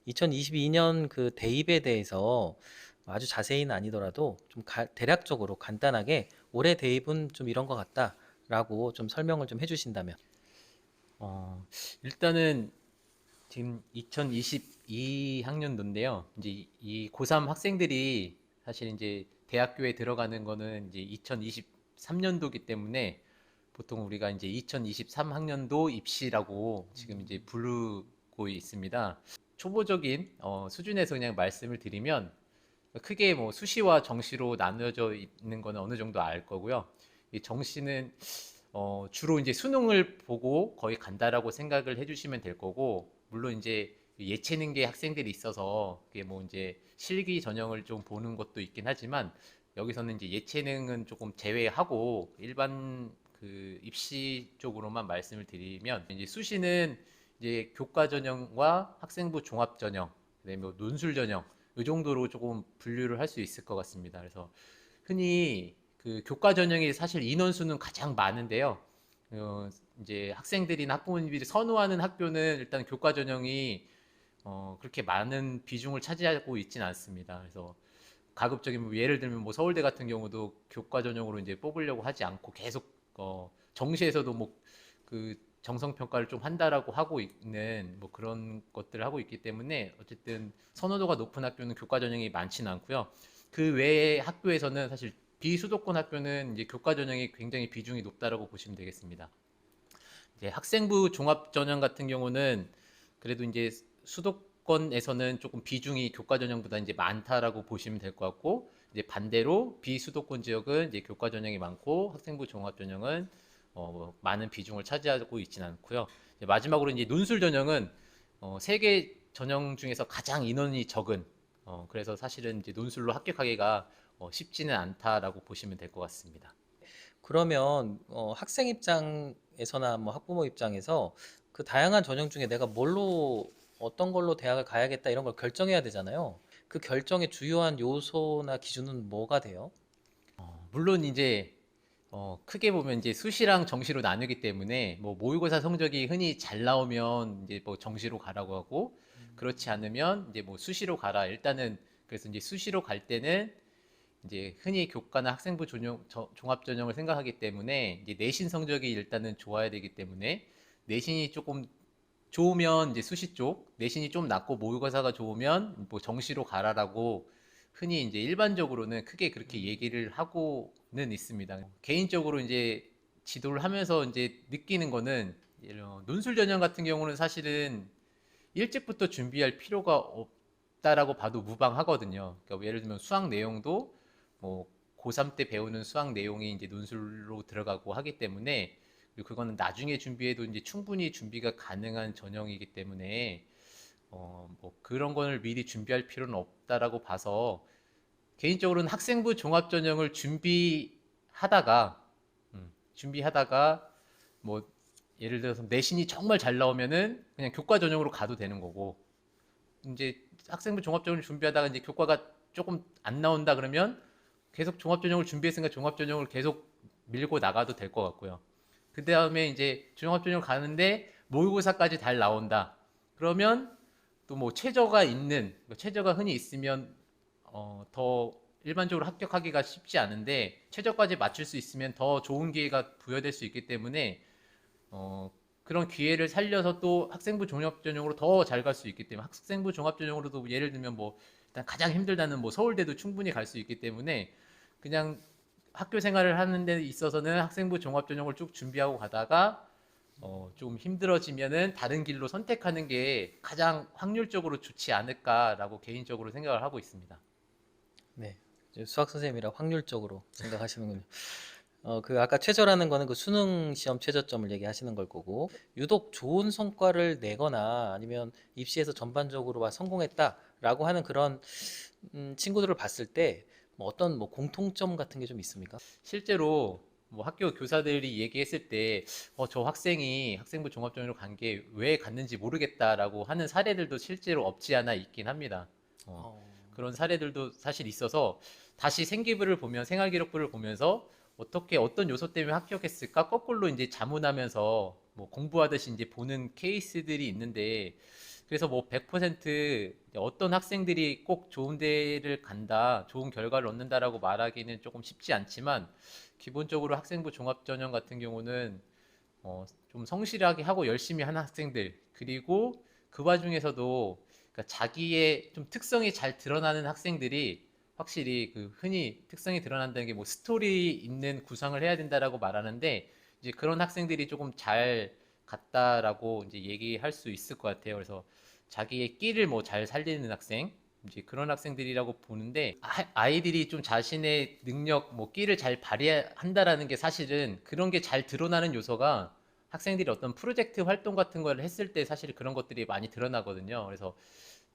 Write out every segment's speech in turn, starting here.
2022년 그 대입에 대해서 아주 자세히는 아니더라도 좀 대략적으로 간단하게 올해 대입은 좀 이런 것 같다라고 좀 설명을 좀 해주신다면. 어, 일단은 지금 2022학년도인데요. 이제 이 고3 학생들이 사실 이제 대학교에 들어가는 거는 이제 2023년도이기 때문에 보통 우리가 이제 2023학년도 입시라고 지금 이제 부르고 있습니다. 초보적인 수준에서 그냥 말씀을 드리면 크게 뭐 수시와 정시로 나누어져 있는 거는 어느 정도 알 거고요. 이 정시는 주로 이제 수능을 보고 거의 간다라고 생각을 해주시면 될 거고, 물론 이제 예체능계 학생들이 있어서 그게 뭐 이제 실기 전형을 좀 보는 것도 있긴 하지만, 여기서는 이제 예체능은 조금 제외하고 일반 그 입시 쪽으로만 말씀을 드리면, 이제 수시는 이제 교과 전형과 학생부 종합 전형, 그다음에 뭐 논술 전형 이 정도로 조금 분류를 할 수 있을 것 같습니다. 그래서 흔히 그 교과 전형이 사실 인원수는 가장 많은데요. 어, 이제 학생들이나 학부모님들이 선호하는 학교는 일단 교과 전형이 그렇게 많은 비중을 차지하고 있지는 않습니다. 그래서 가급적이면 뭐 예를 들면 뭐 서울대 같은 경우도 교과 전형으로 이제 뽑으려고 하지 않고 계속 정시에서도 뭐 그 정성 평가를 좀 한다라고 하고 있는 뭐 그런 것들을 하고 있기 때문에 어쨌든 선호도가 높은 학교는 교과 전형이 많지는 않고요. 그 외의 학교에서는 사실 비수도권 학교는 이제 교과 전형이 굉장히 비중이 높다라고 보시면 되겠습니다. 이제 학생부 종합 전형 같은 경우는 그래도 이제 수도권에서는 조금 비중이 교과 전형보다 이제 많다라고 보시면 될 것 같고, 이제 반대로 비수도권 지역은 이제 교과 전형이 많고 학생부 종합 전형은 많은 비중을 차지하고 있지는 않고요. 이제 마지막으로 이제 논술 전형은 세개 전형 중에서 가장 인원이 적은, 그래서 사실은 이제 논술로 합격하기가 쉽지는 않다라고 보시면 될 것 같습니다. 그러면 학생 입장에서나 뭐 학부모 입장에서 그 다양한 전형 중에 내가 뭘로 어떤 걸로 대학을 가야겠다 이런 걸 결정해야 되잖아요. 그 결정의 주요한 요소나 기준은 뭐가 돼요? 물론 이제 크게 보면 이제 수시랑 정시로 나누기 때문에 뭐 모의고사 성적이 흔히 잘 나오면 이제 뭐 정시로 가라고 하고, 그렇지 않으면 이제 뭐 수시로 가라. 일단은 그래서 이제 수시로 갈 때는 이제 흔히 교과나 학생부 종합 전형을 생각하기 때문에 이제 내신 성적이 일단은 좋아야 되기 때문에, 내신이 조금 좋으면 이제 수시 쪽, 내신이 좀 낮고 모의고사가 좋으면 뭐 정시로 가라라고 흔히 이제 일반적으로는 크게 그렇게 얘기를 하고는 있습니다. 개인적으로 이제 지도를 하면서 이제 느끼는 거는, 논술 전형 같은 경우는 사실은 일찍부터 준비할 필요가 없다라고 봐도 무방하거든요. 그러니까 뭐 예를 들면 수학 내용도 뭐 고3 때 배우는 수학 내용이 이제 논술로 들어가고 하기 때문에, 그리고 그거는 나중에 준비해도 이제 충분히 준비가 가능한 전형이기 때문에 뭐 그런 거를 미리 준비할 필요는 없다라고 봐서, 개인적으로는 학생부 종합 전형을 준비하다가 뭐 예를 들어서 내신이 정말 잘 나오면은 그냥 교과 전형으로 가도 되는 거고, 이제 학생부 종합전형을 준비하다가 이제 교과가 조금 안 나온다 그러면 계속 종합전형을 준비했으니까 종합전형을 계속 밀고 나가도 될 것 같고요. 그 다음에 이제 종합전형 가는데 모의고사까지 잘 나온다. 그러면 또 뭐 최저가 있는, 최저가 흔히 있으면 더 일반적으로 합격하기가 쉽지 않은데 최저까지 맞출 수 있으면 더 좋은 기회가 부여될 수 있기 때문에 어, 그런 기회를 살려서 또 학생부 종합전형으로 더 잘 갈 수 있기 때문에, 학생부 종합전형으로도 예를 들면 뭐 일단 가장 힘들다는 뭐 서울대도 충분히 갈 수 있기 때문에, 그냥 학교 생활을 하는 데 있어서는 학생부 종합전형을 쭉 준비하고 가다가 좀 힘들어지면은 다른 길로 선택하는 게 가장 확률적으로 좋지 않을까라고 개인적으로 생각을 하고 있습니다. 네. 이제 수학 선생님이라 확률적으로 생각하시는군요. 그 아까 최저라는 거는 그 수능 시험 최저점을 얘기하시는 걸 거고, 유독 좋은 성과를 내거나 아니면 입시에서 전반적으로 성공했다라고 하는 그런 친구들을 봤을 때 뭐 어떤 뭐 공통점 같은 게 좀 있습니까? 실제로 뭐 학교 교사들이 얘기했을 때 저 학생이 학생부 종합전형으로 간 게 왜 갔는지 모르겠다라고 하는 사례들도 실제로 없지 않아 있긴 합니다. 어, 어, 그런 사례들도 사실 있어서 다시 생기부를 보면, 생활기록부를 보면서 어떻게 어떤 요소 때문에 합격했을까 거꾸로 이제 자문하면서 뭐 공부하듯이 이제 보는 케이스들이 있는데, 그래서 뭐 100% 어떤 학생들이 꼭 좋은 데를 간다, 좋은 결과를 얻는다라고 말하기는 조금 쉽지 않지만, 기본적으로 학생부 종합전형 같은 경우는 좀 성실하게 하고 열심히 하는 학생들, 그리고 그 와중에서도 그러니까 자기의 좀 특성이 잘 드러나는 학생들이, 확실히 그 흔히 특성이 드러난다는 게 뭐 스토리 있는 구상을 해야 된다라고 말하는데, 이제 그런 학생들이 조금 잘 갔다라고 이제 얘기할 수 있을 것 같아요. 그래서 자기의 끼를 뭐 잘 살리는 학생, 이제 그런 학생들이라고 보는데, 아이들이 좀 자신의 능력, 뭐 끼를 잘 발휘한다라는 게, 사실은 그런 게 잘 드러나는 요소가 학생들이 어떤 프로젝트 활동 같은 걸 했을 때 사실 그런 것들이 많이 드러나거든요. 그래서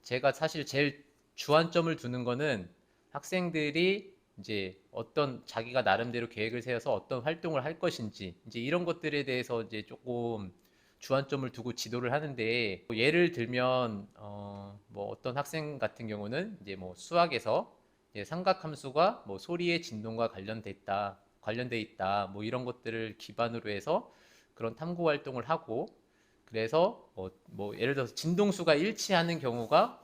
제가 사실 제일 주안점을 두는 거는, 학생들이 이제 어떤 자기가 나름대로 계획을 세워서 어떤 활동을 할 것인지, 이제 이런 것들에 대해서 이제 조금 주안점을 두고 지도를 하는데, 뭐 예를 들면 뭐 어떤 학생 같은 경우는 이제 뭐 수학에서 이제 삼각함수가 뭐 소리의 진동과 관련돼 있다, 뭐 이런 것들을 기반으로 해서 그런 탐구 활동을 하고, 그래서 뭐 예를 들어서 진동수가 일치하는 경우가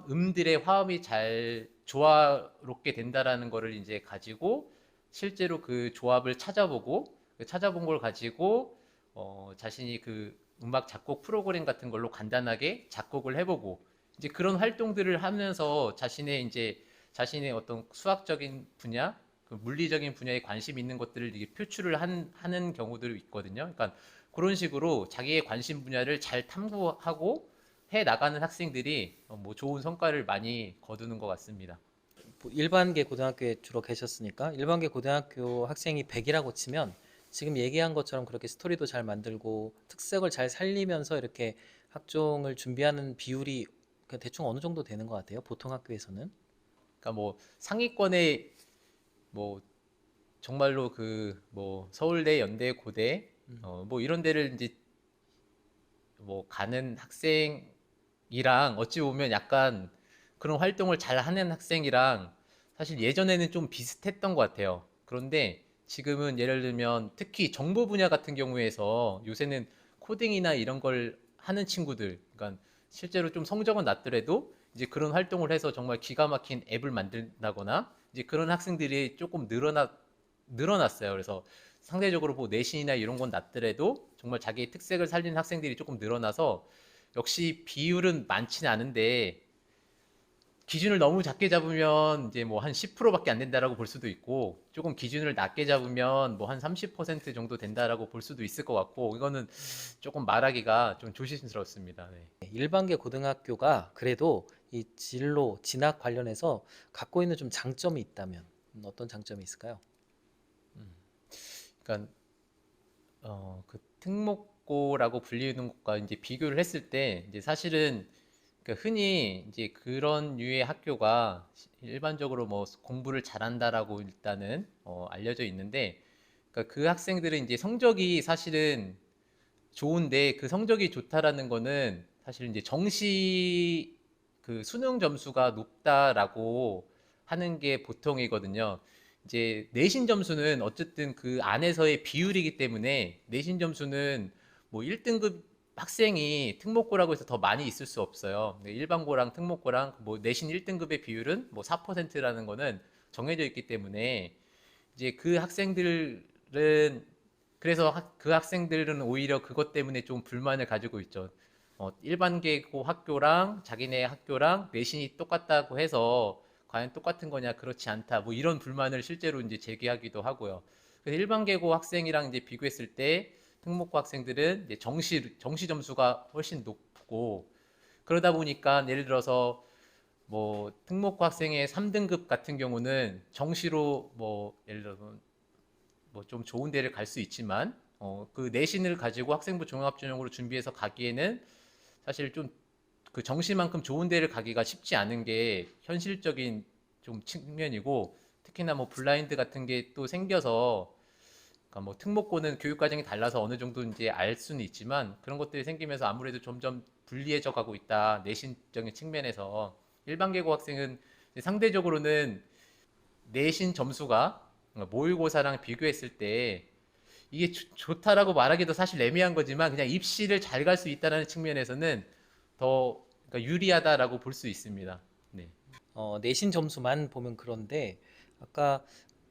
음들의 화음이 잘 조화롭게 된다라는 거를 이제 가지고, 실제로 그 조합을 찾아보고, 그 찾아본 걸 가지고 자신이 그 음악 작곡 프로그램 같은 걸로 간단하게 작곡을 해보고, 이제 그런 활동들을 하면서 자신의 어떤 수학적인 분야, 그 물리적인 분야에 관심 있는 것들을 이게 표출을 하는 경우들이 있거든요. 그러니까 그런 식으로 자기의 관심 분야를 잘 탐구하고 해 나가는 학생들이 뭐 좋은 성과를 많이 거두는 것 같습니다. 뭐 일반계 고등학교에 주로 계셨으니까 일반계 고등학교 학생이 100이라고 치면 지금 얘기한 것처럼 그렇게 스토리도 잘 만들고 특색을 잘 살리면서 이렇게 학종을 준비하는 비율이 대충 어느 정도 되는 것 같아요. 보통 학교에서는. 그러니까 뭐 상위권에 뭐 정말로 그 뭐 서울대, 연대, 고대 뭐 이런 데를 이제 뭐 가는 학생이랑, 어찌 보면 약간 그런 활동을 잘 하는 학생이랑 사실 예전에는 좀 비슷했던 것 같아요. 그런데 지금은 예를 들면 특히 정보 분야 같은 경우에서 요새는 코딩이나 이런 걸 하는 친구들, 그러니까 실제로 좀 성적은 낮더라도 이제 그런 활동을 해서 정말 기가 막힌 앱을 만든다거나, 이제 그런 학생들이 조금 늘어났어요. 그래서 상대적으로 뭐 내신이나 이런 건 낮더라도 정말 자기의 특색을 살리는 학생들이 조금 늘어나서, 역시 비율은 많지는 않은데 기준을 너무 작게 잡으면 이제 뭐 한 10%밖에 안 된다라고 볼 수도 있고, 조금 기준을 낮게 잡으면 뭐 한 30% 정도 된다라고 볼 수도 있을 것 같고, 이거는 조금 말하기가 좀 조심스럽습니다. 네. 일반계 고등학교가 그래도 이 진로, 진학 관련해서 갖고 있는 좀 장점이 있다면 어떤 장점이 있을까요? 그러니까 그 특목고라고 불리는 것과 이제 비교를 했을 때, 이제 사실은 그러니까 흔히 이제 그런 류의 학교가 일반적으로 뭐 공부를 잘한다라고 일단은 알려져 있는데, 그러니까 그 학생들은 이제 성적이 사실은 좋은데, 그 성적이 좋다라는 거는 사실 이제 정시 그 수능 점수가 높다라고 하는 게 보통이거든요. 이제 내신 점수는 어쨌든 그 안에서의 비율이기 때문에, 내신 점수는 뭐 1등급 학생이 특목고라고 해서 더 많이 있을 수 없어요. 일반고랑 특목고랑 뭐 내신 1등급의 비율은 뭐 4%라는 거는 정해져 있기 때문에, 이제 그 학생들은 그래서 그 학생들은 오히려 그것 때문에 좀 불만을 가지고 있죠. 일반계고 학교랑 자기네 학교랑 내신이 똑같다고 해서 과연 똑같은 거냐, 그렇지 않다, 뭐 이런 불만을 실제로 이제 제기하기도 하고요. 그래서 일반계고 학생이랑 이제 비교했을 때 특목고 학생들은 이제 정시 점수가 훨씬 높고, 그러다 보니까 예를 들어서 뭐 특목고 학생의 3등급 같은 경우는 정시로 뭐 예를 들어서 뭐 좀 좋은 데를 갈 수 있지만, 그 내신을 가지고 학생부 종합전형으로 준비해서 가기에는 사실 좀 그 정시만큼 좋은 데를 가기가 쉽지 않은 게 현실적인 좀 측면이고, 특히나 뭐 블라인드 같은 게 또 생겨서, 그러니까 뭐 특목고는 교육 과정이 달라서 어느 정도 이제 알 수는 있지만, 그런 것들이 생기면서 아무래도 점점 불리해져 가고 있다, 내신적인 측면에서. 일반 계고 학생은 상대적으로는 내신 점수가 모의고사랑 비교했을 때 이게 좋다라고 말하기도 사실 애매한 거지만 그냥 입시를 잘 갈 수 있다는 측면에서는 더 그러니까 유리하다라고 볼 수 있습니다. 네. 내신 점수만 보면 그런데 아까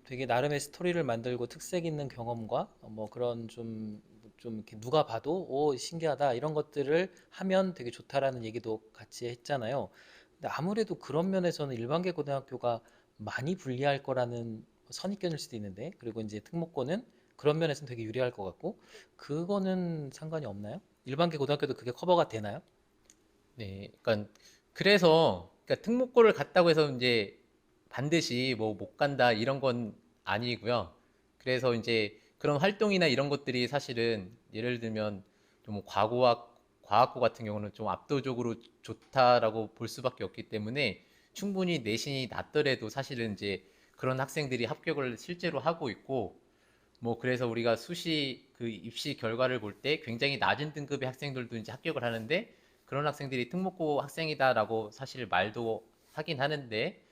되게 나름의 스토리를 만들고 특색 있는 경험과 뭐 그런 좀 이렇게 누가 봐도 오 신기하다 이런 것들을 하면 되게 좋다라는 얘기도 같이 했잖아요. 근데 아무래도 그런 면에서는 일반계 고등학교가 많이 불리할 거라는 선입견일 수도 있는데 그리고 이제 특목고는 그런 면에서는 되게 유리할 것 같고 그거는 상관이 없나요? 일반계 고등학교도 그게 커버가 되나요? 네. 그러니까 그래서 그러니까 특목고를 갔다고 해서 이제 반드시 뭐 못 간다 이런 건 아니고요. 그래서 이제 그런 활동이나 이런 것들이 사실은 예를 들면 좀 과학고 같은 경우는 좀 압도적으로 좋다라고 볼 수밖에 없기 때문에 충분히 내신이 낮더라도 사실은 이제 그런 학생들이 합격을 실제로 하고 있고 뭐 그래서 우리가 수시 그 입시 결과를 볼 때 굉장히 낮은 등급의 학생들도 이제 합격을 하는데 그런 학생들이 특목고 학생이다라고 사실 말도 하긴 하는데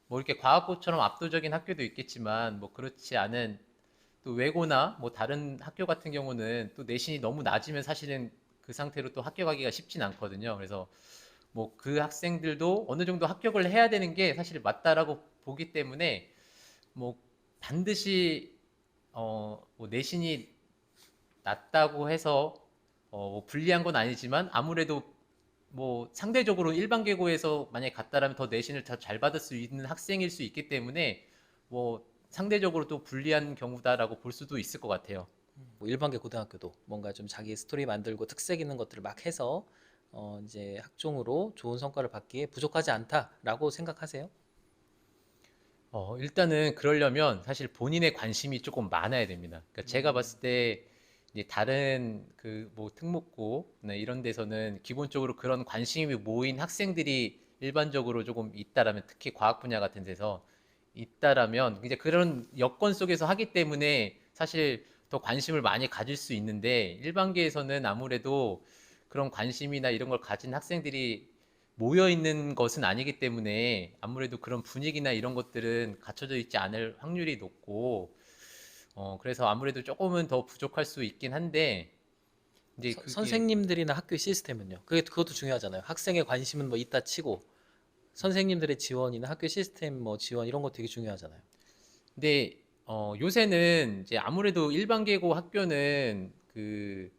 뭐 이렇게 과학고처럼 압도적인 학교도 있겠지만 뭐 그렇지 않은 또 외고나 뭐 다른 학교 같은 경우는 또 내신이 너무 낮으면 사실은 그 상태로 또 합격하기가 쉽진 않거든요. 그래서 뭐 그 학생들도 어느 정도 합격을 해야 되는 게 사실 맞다라고 보기 때문에 뭐 반드시 뭐 내신이 낮다고 해서 뭐 불리한 건 아니지만 아무래도 뭐 상대적으로 일반 계고에서 만약에 갔다라면 더 내신을 더 잘 받을 수 있는 학생일 수 있기 때문에 뭐 상대적으로 또 불리한 경우다라고 볼 수도 있을 것 같아요. 뭐 일반계 고등학교도 뭔가 좀 자기 스토리 만들고 특색 있는 것들을 막 해서 이제 학종으로 좋은 성과를 받기에 부족하지 않다라고 생각하세요? 일단은 그러려면 사실 본인의 관심이 조금 많아야 됩니다. 그러니까 제가 음, 봤을 때 이제 다른 그 뭐 특목고나 이런 데서는 기본적으로 그런 관심이 모인 학생들이 일반적으로 조금 있다라면 특히 과학 분야 같은 데서 있다라면 이제 그런 여건 속에서 하기 때문에 사실 더 관심을 많이 가질 수 있는데 일반계에서는 아무래도 그런 관심이나 이런 걸 가진 학생들이 모여 있는 것은 아니기 때문에 아무래도 그런 분위기나 이런 것들은 갖춰져 있지 않을 확률이 높고, 그래서 아무래도 조금은 더 부족할 수 있긴 한데, 이제 그게, 선생님들이나 학교 시스템은요? 그것도 중요하잖아요. 학생의 관심은 뭐 있다 치고 선생님들의 지원이나 학교 시스템 뭐 지원 이런 거 되게 중요하잖아요. 근데, 요새는 이제 아무래도 일반계고 학교는 그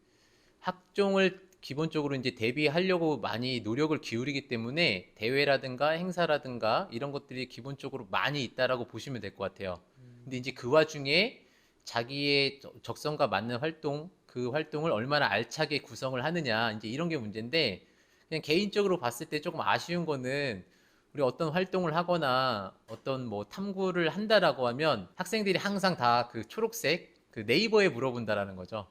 학종을 기본적으로 이제 대비하려고 많이 노력을 기울이기 때문에 대회라든가 행사라든가 이런 것들이 기본적으로 많이 있다라고 보시면 될 것 같아요. 근데 이제 그 와중에 자기의 적성과 맞는 활동, 그 활동을 얼마나 알차게 구성을 하느냐, 이제 이런 게 문제인데, 그냥 개인적으로 봤을 때 조금 아쉬운 거는 우리 어떤 활동을 하거나 어떤 뭐 탐구를 한다라고 하면 학생들이 항상 다 그 초록색 그 네이버에 물어본다라는 거죠.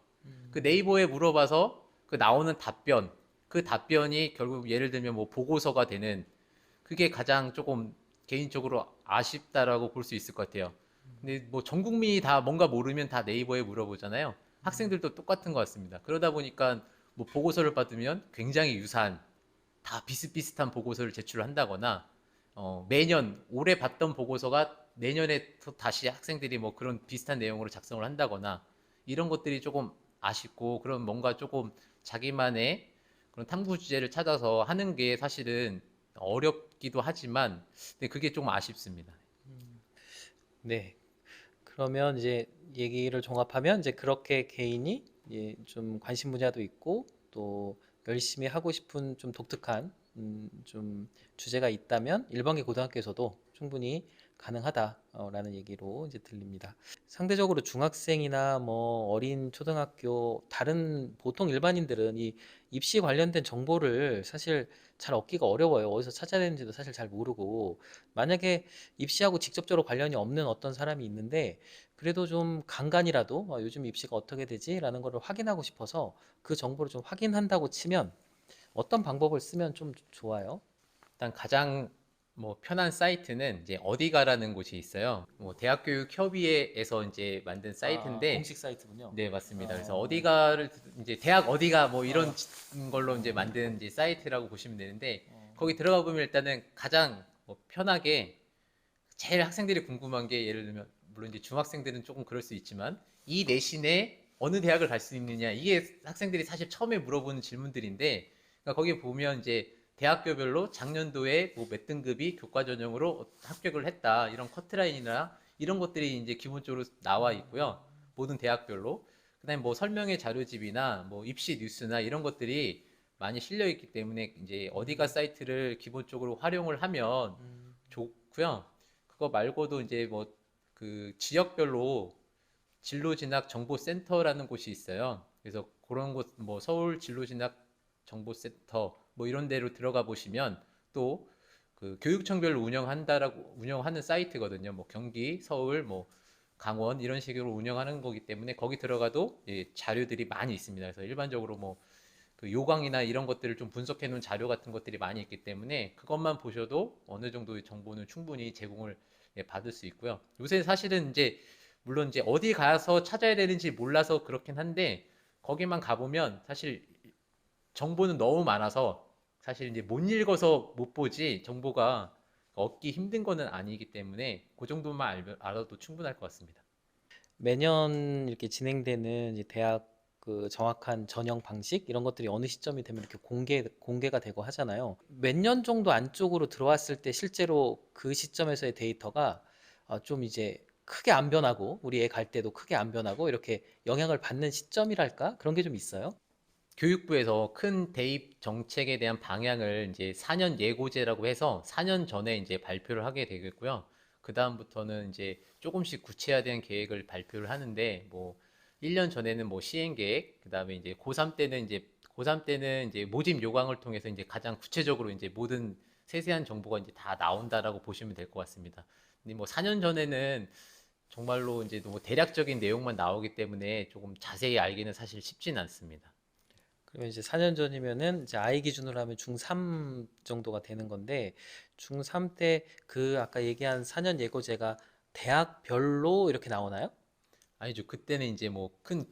그 네이버에 물어봐서 그 나오는 답변, 그 답변이 결국 예를 들면 뭐 보고서가 되는 그게 가장 조금 개인적으로 아쉽다라고 볼 수 있을 것 같아요. 근데 뭐 전 국민이 다 뭔가 모르면 다 네이버에 물어보잖아요. 학생들도 똑같은 것 같습니다. 그러다 보니까 뭐 보고서를 받으면 굉장히 유사한 다 비슷비슷한 보고서를 제출한다거나 매년 올해 봤던 보고서가 내년에 또 다시 학생들이 뭐 그런 비슷한 내용으로 작성을 한다거나 이런 것들이 조금 아쉽고 그런 뭔가 조금 자기만의 그런 탐구 주제를 찾아서 하는 게 사실은 어렵기도 하지만 근데 그게 좀 아쉽습니다. 네. 그러면 이제 얘기를 종합하면 이제 그렇게 개인이 좀 관심 분야도 있고 또 열심히 하고 싶은 좀 독특한 좀 주제가 있다면 일반계 고등학교에서도 충분히 가능하다라는 얘기로 이제 들립니다. 상대적으로 중학생이나 뭐 어린 초등학교 다른 보통 일반인들은 이 입시 관련된 정보를 사실 잘 얻기가 어려워요. 어디서 찾아야 되는지도 사실 잘 모르고 만약에 입시하고 직접적으로 관련이 없는 어떤 사람이 있는데 그래도 좀 간간이라도 요즘 입시가 어떻게 되지? 라는 거를 확인하고 싶어서 그 정보를 좀 확인한다고 치면 어떤 방법을 쓰면 좀 좋아요? 일단 가장 뭐 편한 사이트는 이제 어디가라는 곳이 있어요. 뭐 대학교육협의회에서 이제 만든 사이트인데 공식 사이트군요. 네, 맞습니다. 그래서 어, 어디가를 이제 대학 어디가 뭐 이런 어, 걸로 이제 만든 이제 사이트라고 보시면 되는데 어, 거기 들어가 보면 일단은 가장 뭐 편하게 제일 학생들이 궁금한 게 예를 들면 물론 이제 중학생들은 조금 그럴 수 있지만 이 내신의 어느 대학을 갈 수 있느냐 이게 학생들이 사실 처음에 물어보는 질문들인데 그러니까 거기 보면 이제 대학교별로 작년도에 뭐 몇 등급이 교과 전형으로 합격을 했다 이런 커트라인이나 이런 것들이 이제 기본적으로 나와 있고요. 모든 대학별로. 그다음에 뭐 설명의 자료집이나 뭐 입시 뉴스나 이런 것들이 많이 실려 있기 때문에 이제 어디가 사이트를 기본적으로 활용을 하면 좋고요. 그거 말고도 이제 뭐 그 지역별로 진로진학 정보센터라는 곳이 있어요. 그래서 그런 곳, 뭐 서울 진로진학 정보센터 뭐 이런 데로 들어가 보시면 또 그 교육청별로 운영하는 사이트거든요. 뭐 경기, 서울, 뭐 강원 이런 식으로 운영하는 거기 때문에 거기 들어가도 예, 자료들이 많이 있습니다. 그래서 일반적으로 뭐 그 요강이나 이런 것들을 좀 분석해 놓은 자료 같은 것들이 많이 있기 때문에 그것만 보셔도 어느 정도의 정보는 충분히 제공을 예, 받을 수 있고요. 요새 사실은 이제 물론 이제 어디 가서 찾아야 되는지 몰라서 그렇긴 한데 거기만 가보면 사실 정보는 너무 많아서 사실 이제 못 읽어서 못 보지 정보가 얻기 힘든 거는 아니기 때문에 그 정도만 알아도 충분할 것 같습니다. 매년 이렇게 진행되는 이제 대학 그 정확한 전형 방식 이런 것들이 어느 시점이 되면 이렇게 공개가 되고 하잖아요. 몇 년 정도 안쪽으로 들어왔을 때 실제로 그 시점에서의 데이터가 좀 이제 크게 안 변하고 우리 애 갈 때도 크게 안 변하고 이렇게 영향을 받는 시점이랄까? 그런 게 좀 있어요. 교육부에서 큰 대입 정책에 대한 방향을 이제 4년 예고제라고 해서 4년 전에 이제 발표를 하게 되겠고요. 그 다음부터는 이제 조금씩 구체화된 계획을 발표를 하는데 뭐 1년 전에는 뭐 시행 계획, 그 다음에 이제 고3 때는 이제 모집 요강을 통해서 이제 가장 구체적으로 이제 모든 세세한 정보가 이제 다 나온다라고 보시면 될 것 같습니다. 근데 뭐 4년 전에는 정말로 이제 너무 대략적인 내용만 나오기 때문에 조금 자세히 알기는 사실 쉽진 않습니다. 그러면 이제 4년 전이면은 이제 아이 기준으로 하면 중3 정도가 되는 건데 중3 때 그 아까 얘기한 4년 예고제가 대학별로 이렇게 나오나요? 아니죠. 그때는 이제 뭐 큰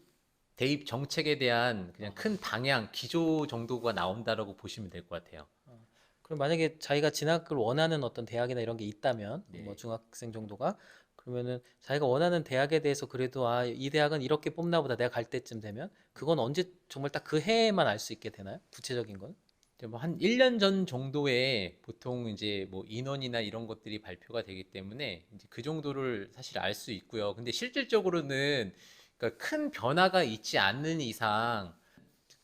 대입 정책에 대한 그냥 큰 방향, 기조 정도가 나온다라고 보시면 될 것 같아요. 그럼 만약에 자기가 진학을 원하는 어떤 대학이나 이런 게 있다면 뭐 네. 중학생 정도가 그러면은 자기가 원하는 대학에 대해서 그래도 이 대학은 이렇게 뽑나 보다 내가 갈 때쯤 되면 그건 언제 정말 딱 그 해에만 알 수 있게 되나요? 구체적인 건? 이제 뭐 한 1년 전 정도에 보통 이제 뭐 인원이나 이런 것들이 발표가 되기 때문에 이제 그 정도를 사실 알 수 있고요. 근데 실질적으로는 그러니까 큰 변화가 있지 않는 이상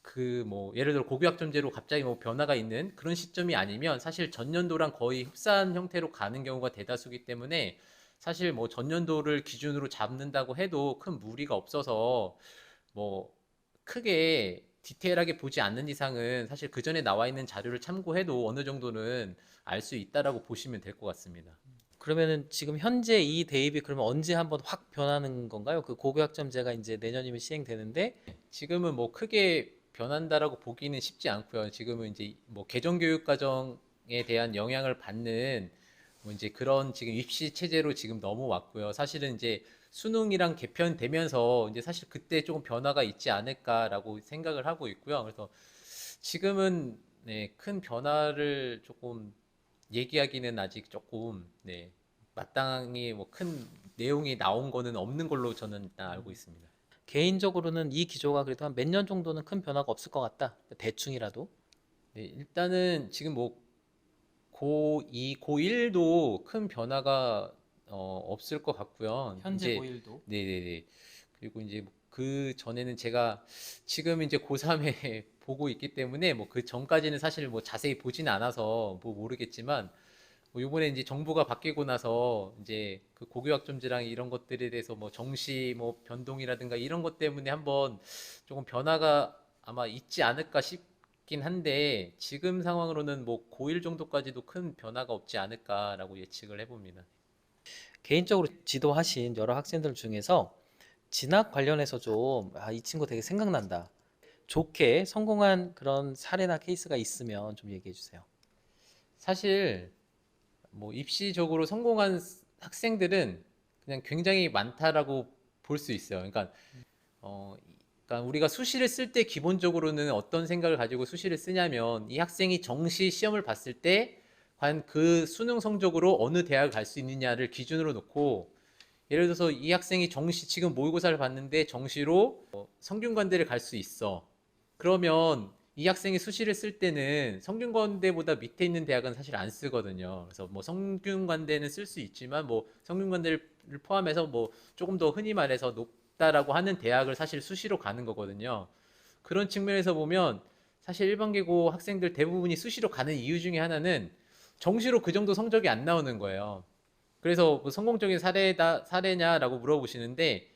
그 뭐 예를 들어 고교학점제로 갑자기 뭐 변화가 있는 그런 시점이 아니면 사실 전년도랑 거의 흡사한 형태로 가는 경우가 대다수기 때문에 사실 뭐 전년도를 기준으로 잡는다고 해도 큰 무리가 없어서 뭐 크게 디테일하게 보지 않는 이상은 사실 그 전에 나와 있는 자료를 참고해도 어느 정도는 알 수 있다라고 보시면 될 것 같습니다. 그러면은 지금 현재 이 대입이 그러면 언제 한번 확 변하는 건가요? 그 고교학점제가 이제 내년이면 시행되는데 지금은 뭐 크게 변한다라고 보기는 쉽지 않고요. 지금은 이제 뭐 개정교육 과정에 대한 영향을 받는 뭐 이제 그런 지금 입시 체제로 지금 넘어왔고요. 사실은 이제 수능이랑 개편되면서 이제 사실 그때 조금 변화가 있지 않을까라고 생각을 하고 있고요. 그래서 지금은 네, 큰 변화를 조금 얘기하기는 아직 조금 네, 마땅히 뭐 큰 내용이 나온 거는 없는 걸로 저는 일단 알고 있습니다. 개인적으로는 이 기조가 그래도 한 몇 년 정도는 큰 변화가 없을 것 같다. 대충이라도. 네, 일단은 지금 뭐 고2, 고1도 큰 변화가 없을 것 같고요. 현재 이제 고1도. 네네네. 그리고 이제 그 전에는 제가 지금 이제 고3에 보고 있기 때문에 뭐 그 전까지는 사실 뭐 자세히 보지는 않아서 뭐 모르겠지만 뭐 요번에 이제 정부가 바뀌고 나서 이제 그 고교학점제랑 이런 것들에 대해서 뭐 정시 뭐 변동이라든가 이런 것 때문에 한번 조금 변화가 아마 있지 않을까 싶긴 한데 지금 상황으로는 뭐 고1 정도까지도 큰 변화가 없지 않을까라고 예측을 해봅니다. 개인적으로 지도하신 여러 학생들 중에서 진학 관련해서 좀, 이 친구 되게 생각난다. 좋게 성공한 그런 사례나 케이스가 있으면 좀 얘기해 주세요. 사실 뭐 입시적으로 성공한 학생들은 그냥 굉장히 많다라고 볼 수 있어요. 어, 그러니까 우리가 수시를 쓸 때 기본적으로는 어떤 생각을 가지고 수시를 쓰냐면 이 학생이 정시 시험을 봤을 때 과연 그 수능 성적으로 어느 대학을 갈 수 있느냐를 기준으로 놓고 예를 들어서 이 학생이 정시 지금 모의고사를 봤는데 정시로 성균관대를 갈 수 있어. 그러면 이 학생이 수시를 쓸 때는 성균관대보다 밑에 있는 대학은 사실 안 쓰거든요. 그래서 뭐 성균관대는 쓸 수 있지만 뭐 성균관대를 포함해서 뭐 조금 더 흔히 말해서 높다라고 하는 대학을 사실 수시로 가는 거거든요. 그런 측면에서 보면 사실 일반계고 학생들 대부분이 수시로 가는 이유 중에 하나는 정시로 그 정도 성적이 안 나오는 거예요. 그래서 뭐 성공적인 사례냐라고 물어보시는데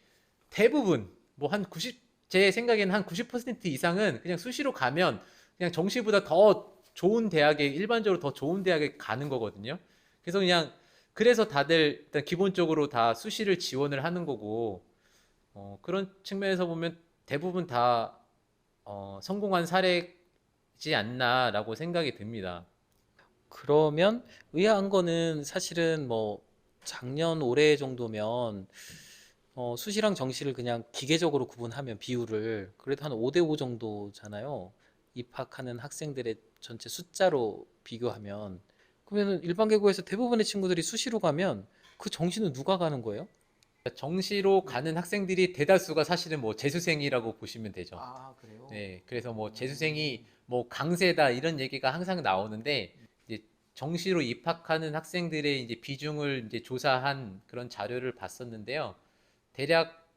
대부분 뭐 한 90, 제 생각에는 한 90% 이상은 그냥 수시로 가면 그냥 정시보다 더 좋은 대학에 일반적으로 더 좋은 대학에 가는 거거든요. 그래서 그냥 그래서 다들 일단 기본적으로 다 수시를 지원을 하는 거고 그런 측면에서 보면 대부분 다 성공한 사례지 않나라고 생각이 듭니다. 그러면 의아한 거는 사실은 뭐 작년 올해 정도면 수시랑 정시를 그냥 기계적으로 구분하면 비율을 그래도 한 5대 5 정도잖아요. 입학하는 학생들의 전체 숫자로 비교하면 그러면 일반 계고에서 대부분의 친구들이 수시로 가면 그 정시는 누가 가는 거예요? 정시로 가는 학생들이 대다수가 사실은 뭐 재수생이라고 보시면 되죠. 아, 그래요? 네, 그래서 뭐 음. 재수생이 뭐 강세다 이런 얘기가 항상 나오는데 이제 정시로 입학하는 학생들의 이제 비중을 이제 조사한 그런 자료를 봤었는데요. 대략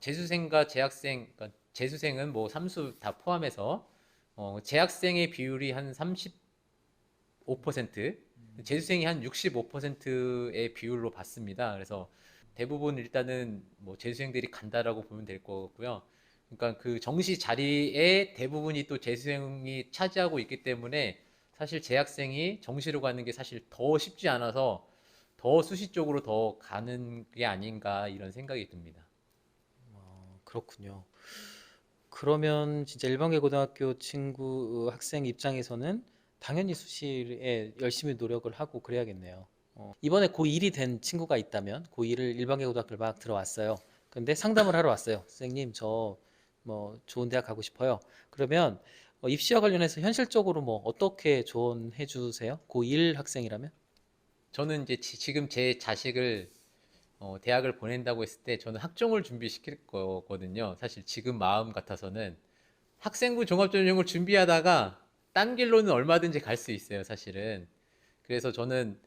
재수생과 재학생, 그러니까 재수생은 뭐 삼수 다 포함해서 재학생의 비율이 한 35%, 재수생이 한 65%의 비율로 봤습니다. 그래서 대부분 일단은 뭐 재수생들이 간다라고 보면 될 거고요. 그러니까 그 정시 자리에 대부분이 또 재수생이 차지하고 있기 때문에 사실 재학생이 정시로 가는 게 사실 더 쉽지 않아서 더 수시 쪽으로 더 가는 게 아닌가 이런 생각이 듭니다. 그렇군요. 그러면 진짜 일반계 고등학교 친구 학생 입장에서는 당연히 수시에 열심히 노력을 하고 그래야겠네요. 이번에 고1이 된 친구가 있다면 고1을 일반계 고등학교를 막 들어왔어요. 근데 상담을 하러 왔어요. 선생님, 저 뭐 좋은 대학 가고 싶어요. 그러면 입시와 관련해서 현실적으로 뭐 어떻게 조언해 주세요? 고1 학생이라면? 저는 이제 지금 제 자식을 대학을 보낸다고 했을 때 저는 학종을 준비시킬 거거든요. 사실 지금 마음 같아서는 학생부 종합전형을 준비하다가 딴 길로는 얼마든지 갈 수 있어요, 사실은. 그래서 저는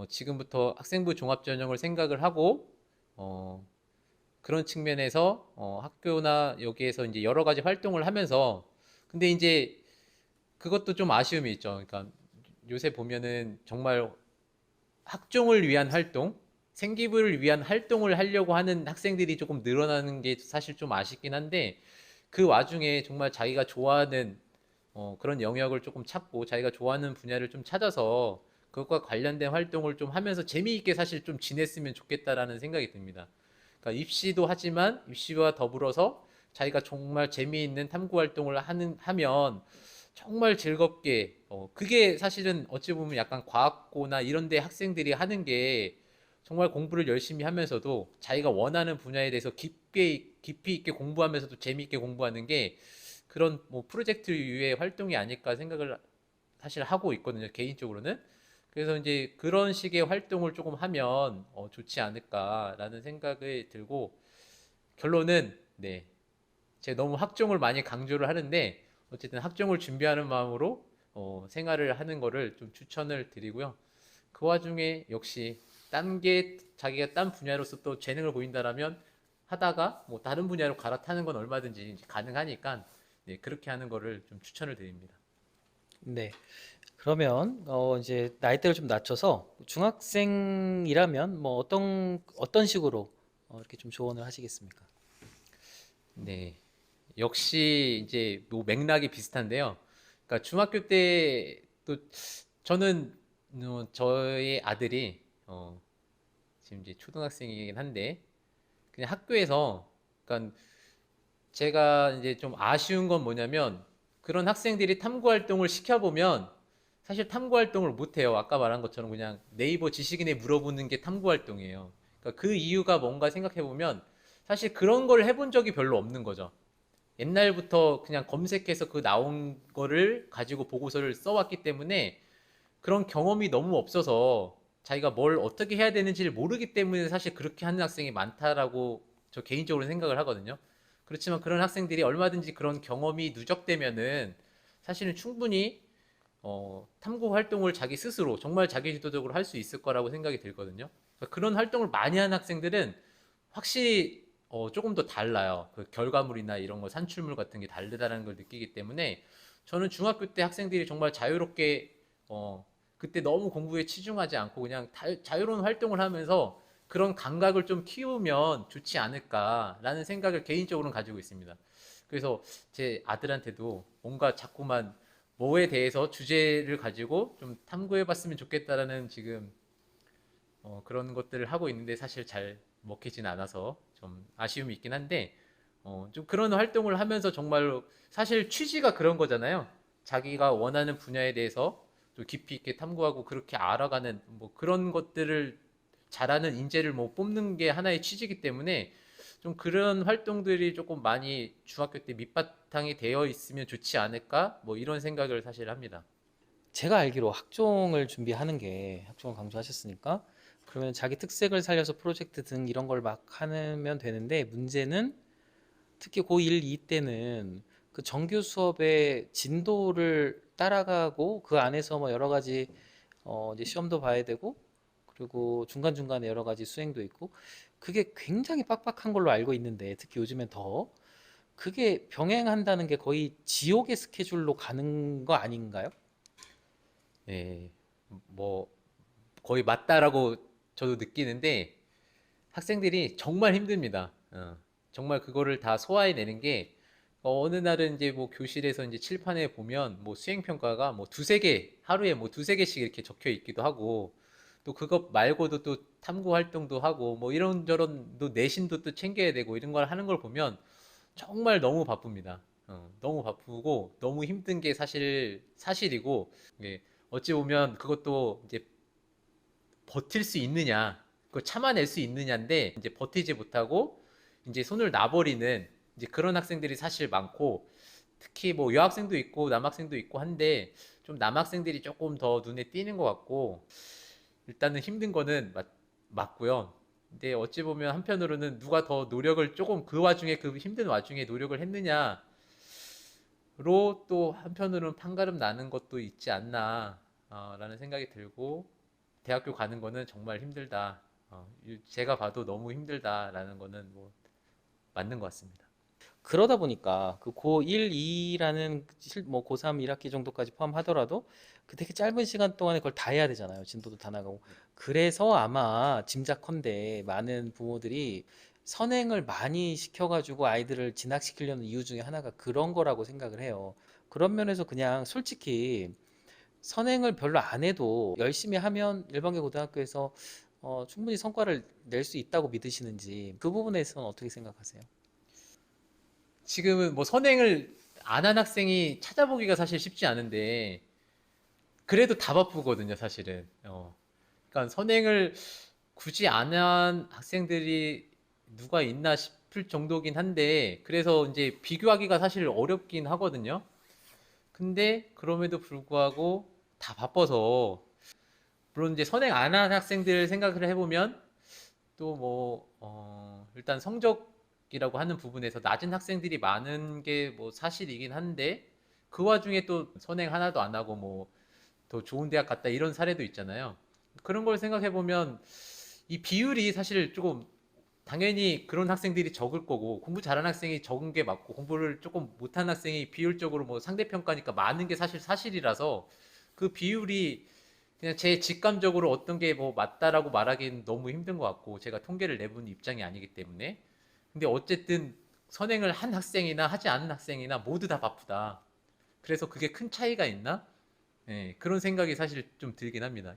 지금부터 학생부 종합전형을 생각을 하고 어, 그런 측면에서 학교나 여기에서 이제 여러 가지 활동을 하면서 근데 이제 그것도 좀 아쉬움이 있죠. 그러니까 요새 보면은 정말 학종을 위한 활동, 생기부를 위한 활동을 하려고 하는 학생들이 조금 늘어나는 게 사실 좀 아쉽긴 한데 그 와중에 정말 자기가 좋아하는 그런 영역을 조금 찾고 자기가 좋아하는 분야를 좀 찾아서 그것과 관련된 활동을 좀 하면서 재미있게 사실 좀 지냈으면 좋겠다라는 생각이 듭니다. 그러니까 입시도 하지만 입시와 더불어서 자기가 정말 재미있는 탐구 활동을 하면 정말 즐겁게 그게 사실은 어찌 보면 약간 과학고나 이런 데 학생들이 하는 게 정말 공부를 열심히 하면서도 자기가 원하는 분야에 대해서 깊이 있게 공부하면서도 재미있게 공부하는 게 그런 뭐 프로젝트 유의 활동이 아닐까 생각을 사실 하고 있거든요, 개인적으로는. 그래서 이제 그런 식의 활동을 조금 하면 좋지 않을까라는 생각이 들고 결론은 네, 제가 너무 학종을 많이 강조를 하는데 어쨌든 학종을 준비하는 마음으로 생활을 하는 거를 좀 추천을 드리고요. 그 와중에 역시 자기가 딴 분야로서 또 재능을 보인다라면 하다가 뭐 다른 분야로 갈아타는 건 얼마든지 이제 가능하니까 네, 그렇게 하는 거를 좀 추천을 드립니다. 네. 그러면 이제 나이대를 좀 낮춰서 중학생이라면 뭐 어떤 식으로 이렇게 좀 조언을 하시겠습니까? 네, 역시 이제 뭐 맥락이 비슷한데요. 그러니까 중학교 때 또 저는 저의 아들이 지금 이제 초등학생이긴 한데 그냥 학교에서 그러니까 제가 이제 좀 아쉬운 건 뭐냐면 그런 학생들이 탐구 활동을 시켜보면 사실 탐구 활동을 못 해요. 아까 말한 것처럼 그냥 네이버 지식인에 물어보는 게 탐구 활동이에요. 그러니까 그 이유가 뭔가 생각해보면 사실 그런 걸 해본 적이 별로 없는 거죠. 옛날부터 그냥 검색해서 그 나온 거를 가지고 보고서를 써왔기 때문에 그런 경험이 너무 없어서 자기가 뭘 어떻게 해야 되는지를 모르기 때문에 사실 그렇게 하는 학생이 많다라고 저 개인적으로 생각을 하거든요. 그렇지만 그런 학생들이 얼마든지 그런 경험이 누적되면은 사실은 충분히 탐구 활동을 자기 스스로 정말 자기 주도적으로 할 수 있을 거라고 생각이 들거든요. 그러니까 그런 활동을 많이 하는 학생들은 확실히 조금 더 달라요. 그 결과물이나 이런 거 산출물 같은 게 다르다는 걸 느끼기 때문에 저는 중학교 때 학생들이 정말 자유롭게 그때 너무 공부에 치중하지 않고 그냥 자유로운 활동을 하면서 그런 감각을 좀 키우면 좋지 않을까라는 생각을 개인적으로는 가지고 있습니다. 그래서 제 아들한테도 뭔가 자꾸만 뭐에 대해서 주제를 가지고 좀 탐구해 봤으면 좋겠다라는 지금 그런 것들을 하고 있는데 사실 잘 먹히진 않아서 좀 아쉬움이 있긴 한데 좀 그런 활동을 하면서 정말로 사실 취지가 그런 거잖아요. 자기가 원하는 분야에 대해서 좀 깊이 있게 탐구하고 그렇게 알아가는 뭐 그런 것들을 잘하는 인재를 뭐 뽑는 게 하나의 취지이기 때문에 좀 그런 활동들이 조금 많이 중학교 때 밑바탕이 되어 있으면 좋지 않을까? 뭐 이런 생각을 사실 합니다. 제가 알기로 학종을 준비하는 게 학종을 강조하셨으니까 그러면 자기 특색을 살려서 프로젝트 등 이런 걸 막 하면 되는데 문제는 특히 고1, 2 때는 그 정규 수업의 진도를 따라가고 그 안에서 뭐 여러 가지 이제 시험도 봐야 되고 그리고 중간중간에 여러 가지 수행도 있고 그게 굉장히 빡빡한 걸로 알고 있는데 특히 요즘엔 더 그게 병행한다는 게 거의 지옥의 스케줄로 가는 거 아닌가요? 네, 뭐 거의 맞다라고 저도 느끼는데 학생들이 정말 힘듭니다. 정말 그거를 다 소화해내는 게 어느 날은 이제 뭐 교실에서 이제 칠판에 보면 뭐 수행 평가가 뭐 두세 개 하루에 뭐 두세 개씩 이렇게 적혀 있기도 하고 또 그것 말고도 또 탐구 활동도 하고 뭐 이런저런 또 내신도 또 챙겨야 되고 이런 걸 하는 걸 보면 정말 너무 바쁩니다. 너무 바쁘고 너무 힘든 게 사실이고 이게 어찌 보면 그것도 이제 버틸 수 있느냐, 그걸 참아낼 수 있느냐인데 이제 버티지 못하고 이제 손을 놔버리는 이제 그런 학생들이 사실 많고 특히 뭐 여학생도 있고 남학생도 있고 한데 좀 남학생들이 조금 더 눈에 띄는 것 같고 일단은 힘든 거는 맞고요. 근데 어찌 보면 한편으로는 누가 더 노력을 조금 그 와중에 그 힘든 와중에 노력을 했느냐로 또 한편으로는 판가름 나는 것도 있지 않나 라는 생각이 들고 대학교 가는 거는 정말 힘들다. 제가 봐도 너무 힘들다라는 거는 뭐 맞는 것 같습니다. 그러다 보니까 그 고1, 2라는 뭐 고3 1학기 정도까지 포함하더라도 그 되게 짧은 시간 동안에 그걸 다 해야 되잖아요. 진도도 다 나가고. 그래서 아마 짐작컨대 많은 부모들이 선행을 많이 시켜가지고 아이들을 진학시키려는 이유 중에 하나가 그런 거라고 생각을 해요. 그런 면에서 그냥 솔직히 선행을 별로 안 해도 열심히 하면 일반계 고등학교에서 충분히 성과를 낼 수 있다고 믿으시는지 그 부분에서는 어떻게 생각하세요? 지금은 뭐 선행을 안 한 학생이 찾아보기가 사실 쉽지 않은데 그래도 다 바쁘거든요, 사실은. 그러니까 선행을 굳이 안 한 학생들이 누가 있나 싶을 정도긴 한데 그래서 이제 비교하기가 사실 어렵긴 하거든요. 근데 그럼에도 불구하고 다 바빠서 물론 이제 선행 안 한 학생들 생각을 해보면 또 뭐 일단 성적이라고 하는 부분에서 낮은 학생들이 많은 게 뭐 사실이긴 한데 그 와중에 또 선행 하나도 안 하고 뭐 더 좋은 대학 갔다 이런 사례도 있잖아요. 그런 걸 생각해 보면 이 비율이 사실 조금 당연히 그런 학생들이 적을 거고 공부 잘하는 학생이 적은 게 맞고 공부를 조금 못한 학생이 비율적으로 뭐 상대평가니까 많은 게 사실이라서 그 비율이 그냥 제 직감적으로 어떤 게 뭐 맞다라고 말하기는 너무 힘든 것 같고 제가 통계를 내본 입장이 아니기 때문에 근데 어쨌든 선행을 한 학생이나 하지 않은 학생이나 모두 다 바쁘다. 그래서 그게 큰 차이가 있나? 네, 그런 생각이 사실 좀 들긴 합니다.